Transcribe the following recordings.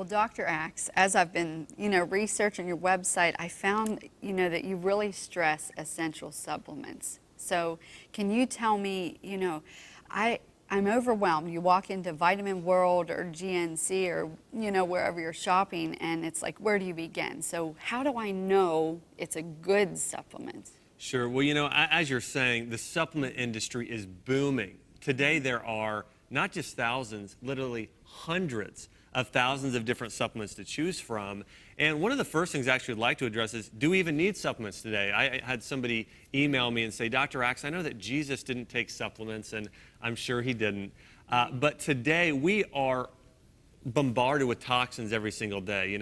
Dr. Axe, as I've been, researching your website, I found, that you really stress essential supplements. So can you tell me, I'm overwhelmed. You walk into Vitamin World or GNC or, wherever you're shopping, and it's like, where do you begin? So how do I know it's a good supplement? Sure. Well, as you're saying, the supplement industry is booming. Today there are not just thousands, literally hundreds of thousands of different supplements to choose from. And one of the first things I actually would like to address is, do we even need supplements today? I had somebody email me and say, Dr. Axe, I know that Jesus didn't take supplements, and I'm sure he didn't. But today we are bombarded with toxins every single day.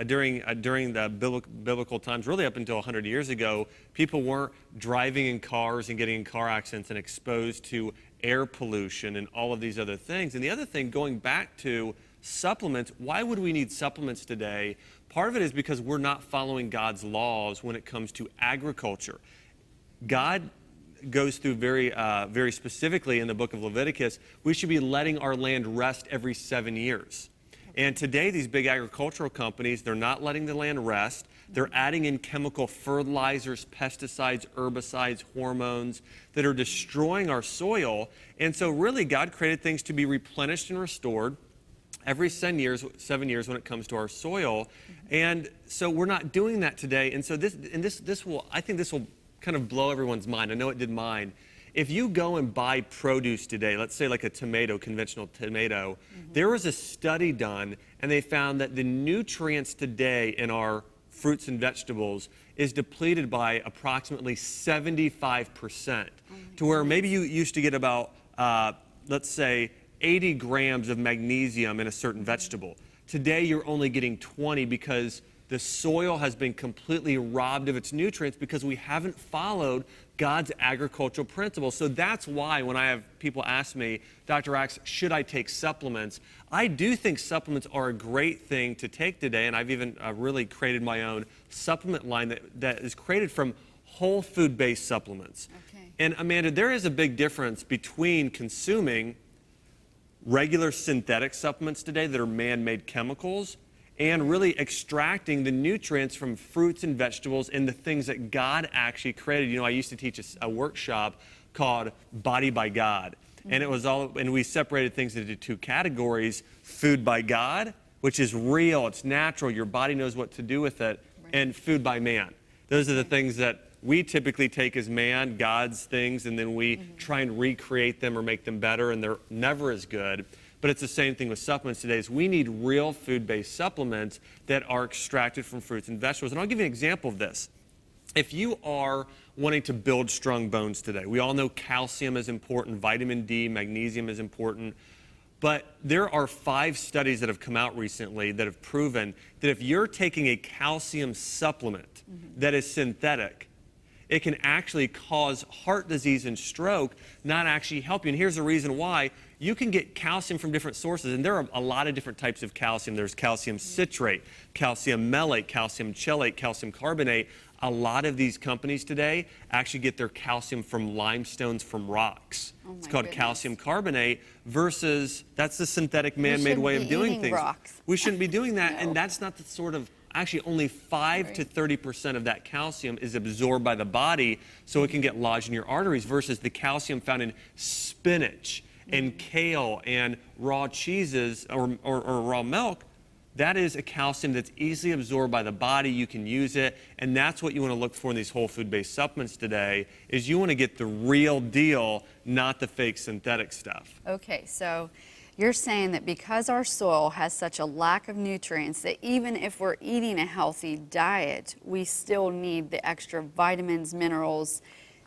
During the biblical times, really up until 100 years ago, people weren't driving in cars and getting in car accidents and exposed to air pollution and all of these other things. And the other thing, going back to supplements, why would we need supplements today? Part of it is because we're not following God's laws when it comes to agriculture. God goes through very specifically in the book of Leviticus, we should be letting our land rest every 7 years. And today, these big agricultural companies, they're not letting the land rest. They're adding in chemical fertilizers, pesticides, herbicides, hormones that are destroying our soil. And so really, God created things to be replenished and restored every 7 years when it comes to our soil. And so we're not doing that today. And so I think this will kind of blow everyone's mind. I know it did mine. If you go and buy produce today, let's say like a tomato, conventional tomato, there was a study done and they found that the nutrients today in our fruits and vegetables is depleted by approximately 75%, to where maybe you used to get about, let's say, 80 grams of magnesium in a certain vegetable. Today you're only getting 20 because the soil has been completely robbed of its nutrients because we haven't followed God's agricultural principles. So that's why when I have people ask me, Dr. Axe, should I take supplements? I do think supplements are a great thing to take today, and I've even really created my own supplement line that is created from whole food-based supplements. Okay. And Amanda, there is a big difference between consuming regular synthetic supplements today that are man-made chemicals and really extracting the nutrients from fruits and vegetables and the things that God actually created. I used to teach a workshop called Body by God. And and we separated things into two categories: food by God, which is real, it's natural, your body knows what to do with it, and food by man. Those are the things that we typically take as man, God's things, and then we try and recreate them or make them better, and they're never as good. But it's the same thing with supplements today. Is we need real food-based supplements that are extracted from fruits and vegetables. And I'll give you an example of this. If you are wanting to build strong bones today, we all know calcium is important, vitamin D, magnesium is important. But there are 5 studies that have come out recently that have proven that if you're taking a calcium supplement that is synthetic, it can actually cause heart disease and stroke, not actually help you. And here's the reason why. You can get calcium from different sources, and there are a lot of different types of calcium. There's calcium citrate, calcium malate, calcium chelate, calcium carbonate. A lot of these companies today actually get their calcium from limestones from rocks. It's called calcium carbonate versus that's the synthetic man-made way of doing things. Rocks. We shouldn't be doing that, and that's not the sort of, actually only 5 to 30% of that calcium is absorbed by the body, so it can get lodged in your arteries, versus the calcium found in spinach and kale and raw cheeses or raw milk. That is a calcium that's easily absorbed by the body. You can use it, and that's what you want to look for in these whole food-based supplements today, is you want to get the real deal, not the fake synthetic stuff. Okay, so you're saying that because our soil has such a lack of nutrients, that even if we're eating a healthy diet, we still need the extra vitamins, minerals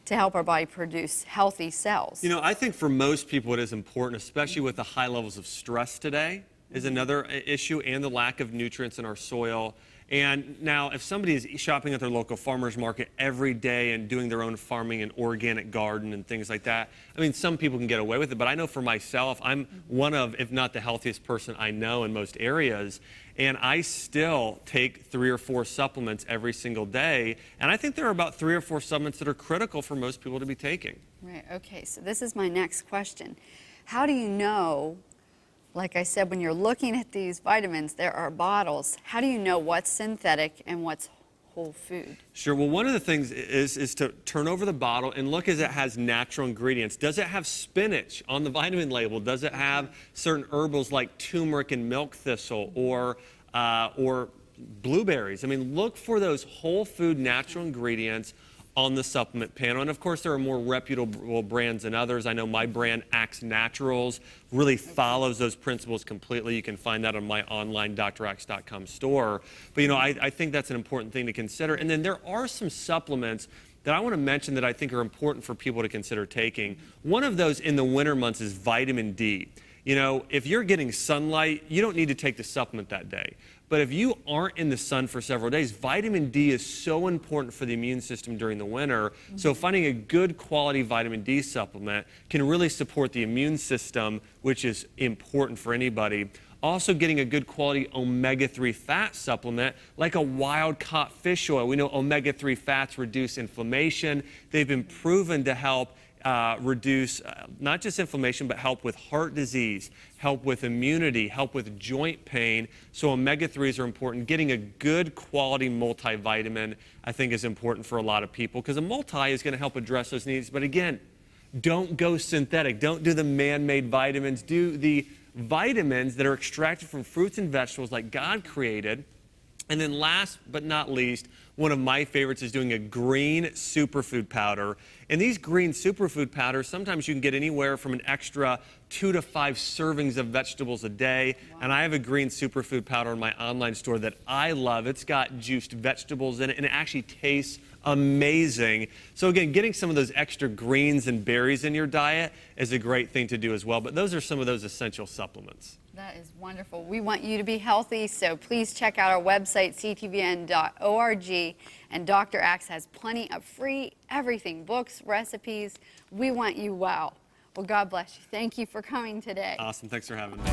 to help our body produce healthy cells. I think for most people it is important, especially with the high levels of stress today, is another issue, and the lack of nutrients in our soil. And now, if somebody is shopping at their local farmer's market every day and doing their own farming and organic garden and things like that, I mean, some people can get away with it, but I know for myself, I'm one of, if not the healthiest person I know in most areas, and I still take 3 or 4 supplements every single day, and I think there are about 3 or 4 supplements that are critical for most people to be taking. Right, okay, so this is my next question. How do you know like I said, when you're looking at these vitamins, there are bottles. How do you know what's synthetic and what's whole food? Sure. Well, one of the things is to turn over the bottle and look as it has natural ingredients. Does it have spinach on the vitamin label? Does it have certain herbals like turmeric and milk thistle or blueberries? I mean, look for those whole food natural ingredients on the supplement panel. And of course, there are more reputable brands than others. I know my brand, Axe Naturals, really follows those principles completely. You can find that on my online draxe.com store. But you know, I think that's an important thing to consider. And then there are some supplements that I want to mention that I think are important for people to consider taking. One of those in the winter months is vitamin D. You know, if you're getting sunlight, you don't need to take the supplement that day. But if you aren't in the sun for several days, vitamin D is so important for the immune system during the winter. So finding a good quality vitamin D supplement can really support the immune system, which is important for anybody. Also getting a good quality omega-3 fat supplement like a wild-caught fish oil. We know omega-3 fats reduce inflammation. They've been proven to help reduce not just inflammation, but help with heart disease, help with immunity, help with joint pain. So omega-3s are important. Getting a good quality multivitamin, I think, is important for a lot of people because a multi is going to help address those needs. But again, don't go synthetic. Don't do the man-made vitamins. Do the vitamins that are extracted from fruits and vegetables like God created. And then last but not least, one of my favorites is doing a green superfood powder. And these green superfood powders, sometimes you can get anywhere from an extra 2 to 5 servings of vegetables a day. Wow. And I have a green superfood powder in my online store that I love. It's got juiced vegetables in it, and it actually tastes amazing. So again, getting some of those extra greens and berries in your diet is a great thing to do as well. But those are some of those essential supplements. That is wonderful. We want you to be healthy, so please check out our website, ctvn.org. And Dr. Axe has plenty of free everything, books, recipes. We want you well. Well, God bless you. Thank you for coming today. Awesome. Thanks for having me.